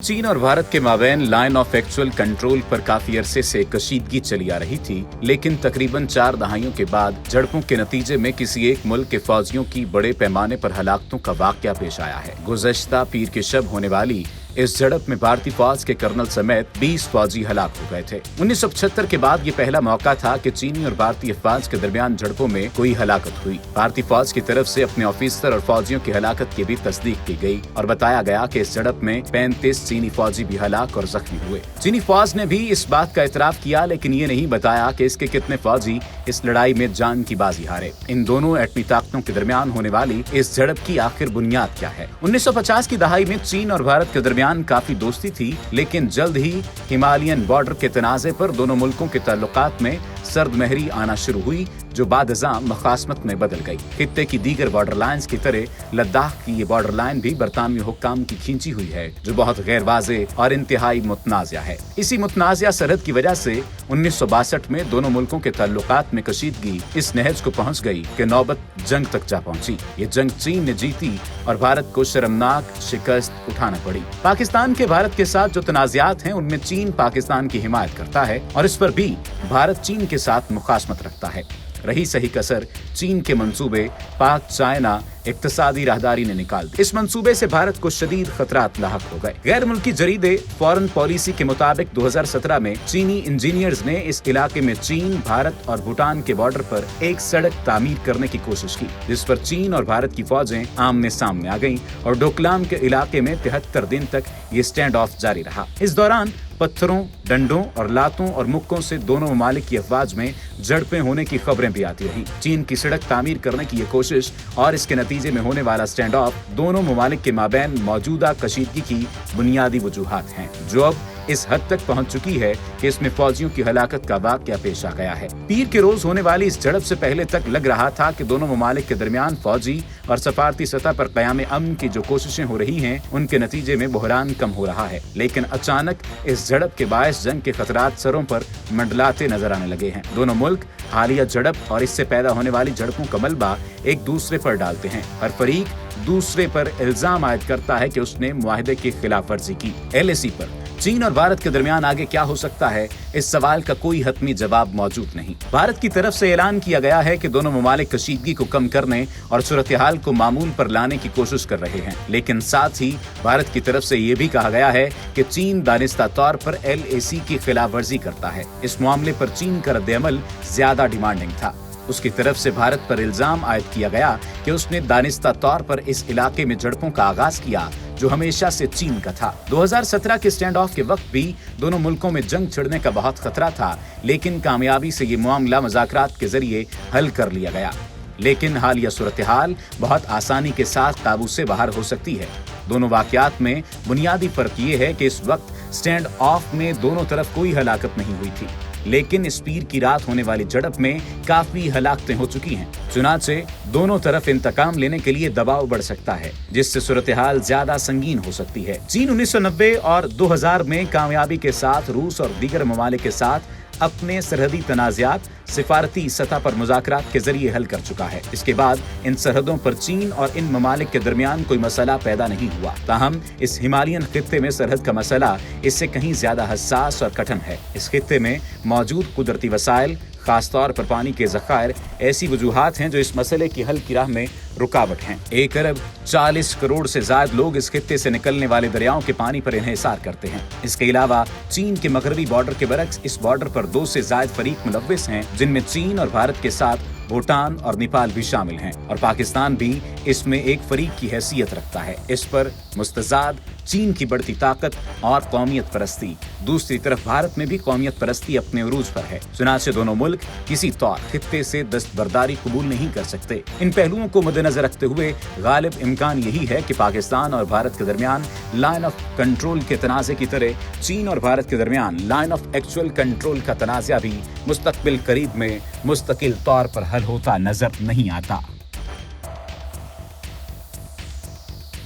चीन और भारत के माबैन लाइन ऑफ एक्चुअल कंट्रोल पर काफी अरसे से कशीदगी चली आ रही थी, लेकिन तकरीबन 4 दहाइयों के बाद झड़पों के नतीजे में किसी एक मुल्क के फौजियों की बड़े पैमाने पर हलाकतों का वाकया पेश आया है। गुज़श्ता पीर के शब होने वाली इस झड़प में भारतीय फौज के कर्नल समेत 20 फौजी हलाक हो गए थे। 1975 के बाद ये पहला मौका था कि चीनी और भारतीय फौज के दरमियान झड़पों में कोई हलाकत हुई। भारतीय फौज की तरफ से अपने ऑफिसर और फौजियों की हलाकत की भी तस्दीक की गई और बताया गया कि इस झड़प में 35 चीनी फौजी भी हलाक और जख्मी हुए। चीनी फौज ने भी इस बात का इतराफ किया, लेकिन ये नहीं बताया कि इसके कितने फौजी इस लड़ाई में जान की बाजी हारे। इन दोनों एटमी ताकतों के दरमियान होने वाली इस झड़प की आखिर बुनियाद क्या है? 1950 की दहाई में चीन और भारत के दरमियान काफी दोस्ती थी, लेकिन जल्द ही हिमालयन बॉर्डर के तनाज़े पर दोनों मुल्कों के ताल्लुकात में सर्द महरी आना शुरू हुई, जो बादज़ां मखासमत में बदल गई। खित्ते की दीगर बॉर्डर लाइन्स की तरह लद्दाख की ये बॉर्डर लाइन भी बरतानवी हुक्काम की खींची हुई है, जो बहुत गैर वाज़े और इंतहाई मुतनाज़ा है। इसी मुतनाज़ा सरहद की वजह से 1962 में दोनों मुल्कों के ताल्लुकात में कशीदगी इस नहज को पहुंच गई कि नौबत जंग तक जा पहुंची। ये जंग चीन ने जीती और भारत को शर्मनाक शिकस्त उठाना पड़ी। पाकिस्तान के भारत के साथ जो तनाज़ात हैं, उनमें चीन पाकिस्तान की हिमायत करता है और इस पर भी भारत चीन के साथ मुखासमत रखता है। रही सही कसर चीन के मंसूबे पाक चाइना इक्तसादी राहदारी ने निकाल दी। इस मंसूबे से भारत को शदीद खतरात लाहक हो गए। गैर मुल्की जरीदे फॉरेन पॉलिसी के मुताबिक 2017 में चीनी इंजीनियर्स ने इस इलाके में चीन, भारत और भूटान के बॉर्डर पर एक सड़क तामीर करने की कोशिश की, जिस पर चीन और भारत की फौजें आमने सामने आ गईं और डोकलाम के इलाके में 73 दिन तक ये स्टैंड ऑफ जारी रहा। इस दौरान पत्थरों, डंडों और लातों और मुक्कों से दोनों ममालिक की अफवाज में झड़पें होने की खबरें भी आती रहीं। चीन की सड़क तामीर करने की ये कोशिश और इसके नतीजे में होने वाला स्टैंड ऑफ दोनों ममालिक के माबैन मौजूदा कशीदगी की बुनियादी वजूहात हैं, जो अब इस हद तक पहुंच चुकी है कि इसमें फौजियों की हलाकत का वाकया पेश आ गया है। पीर के रोज होने वाली इस झड़प से पहले तक लग रहा था कि दोनों ममालिक के दरमियान फौजी और सफारती सतह पर क़याम अमन की जो कोशिशें हो रही हैं, उनके नतीजे में बहरान कम हो रहा है। लेकिन अचानक इस झड़प के बायस जंग के खतरात सरों पर मंडलाते नजर आने लगे हैं। दोनों मुल्क हालिया झड़प और इससे पैदा होने वाली झड़पों का मलबा एक दूसरे पर डालते हैं। हर फरीक दूसरे पर इल्जाम आयद करता है कि उसने मुआहदे की खिलाफ वर्जी की। LAC पर चीन और भारत के दरमियान आगे क्या हो सकता है, इस सवाल का कोई हतमी जवाब मौजूद नहीं। भारत की तरफ से ऐलान किया गया है कि दोनों ममालिक कशीदगी को कम करने और सूरत हाल को मामूल पर लाने की कोशिश कर रहे हैं, लेकिन साथ ही भारत की तरफ से ये भी कहा गया है कि चीन दानिस्ता तौर पर LAC की खिलाफ वर्जी करता है। इस मामले पर चीन का रद्द-ए-अमल ज्यादा डिमांडिंग था। उसकी तरफ से भारत पर इल्जाम आयद किया गया कि उसने दानिस्ता तौर पर इस इलाके में झड़पों का आगाज किया, जो हमेशा से चीन का था। 2017 के स्टैंड ऑफ के वक्त भी दोनों मुल्कों में जंग छिड़ने का बहुत खतरा था, लेकिन कामयाबी से ये मामला मुज़ाकरात के जरिए हल कर लिया गया। लेकिन हालिया सूरत हाल बहुत आसानी के साथ काबू से बाहर हो सकती है। दोनों वाकयात में बुनियादी फर्क ये है कि इस वक्त स्टैंड ऑफ में दोनों तरफ कोई हलाकत नहीं हुई थी, लेकिन इस पीर की रात होने वाली झड़प में काफी हलाकतें हो चुकी हैं। चुनाचे दोनों तरफ इंतकाम लेने के लिए दबाव बढ़ सकता है, जिससे सूरत हाल ज्यादा संगीन हो सकती है। चीन 1990 और 2000 में कामयाबी के साथ रूस और दीगर ममालिक के साथ अपने सरहदी तनाज़ात सिफारती सतह पर मुज़ाकरात के जरिए हल कर चुका है। इसके बाद इन सरहदों पर चीन और इन ममालिक के दरमियान कोई मसला पैदा नहीं हुआ। ताहम इस हिमालयन खित्ते में सरहद का मसला इससे कहीं ज्यादा हसास और कठिन है। इस खित्ते में मौजूद कुदरती वसाइल, खासतौर पर पानी के ज़खायर, ऐसी वजूहात हैं जो इस मसले की हल की राह में रुकावट हैं। 1 अरब 40 करोड़ से ज्यादा लोग इस खित्ते से निकलने वाले दरियाओं के पानी पर इन्हिसार करते हैं। इसके अलावा चीन के मगरबी बॉर्डर के बरक्स इस बॉर्डर पर 2 से ज्यादा फरीक मुलव्विस हैं, जिनमें चीन और भारत के साथ भूटान और नेपाल भी शामिल हैं, और पाकिस्तान भी इसमें एक फरीक की हैसियत रखता है। इस पर मुस्तजाद चीन की बढ़ती ताकत और कौमियत परस्ती, दूसरी तरफ भारत में भी कौमियत परस्ती अपने उरूज पर है। चुनाचे दोनों मुल्क किसी तौर खित्ते से दस्तबरदारी कबूल नहीं कर सकते। इन पहलुओं को मद्देनजर रखते हुए गालिब इम्कान यही है कि पाकिस्तान और भारत के दरमियान लाइन ऑफ कंट्रोल के तनाज़े की तरह चीन और भारत के दरमियान लाइन ऑफ एक्चुअल कंट्रोल का तनाज़ा भी मुस्तकबिल करीब में मुस्तकिल तौर पर हल होता नजर नहीं आता।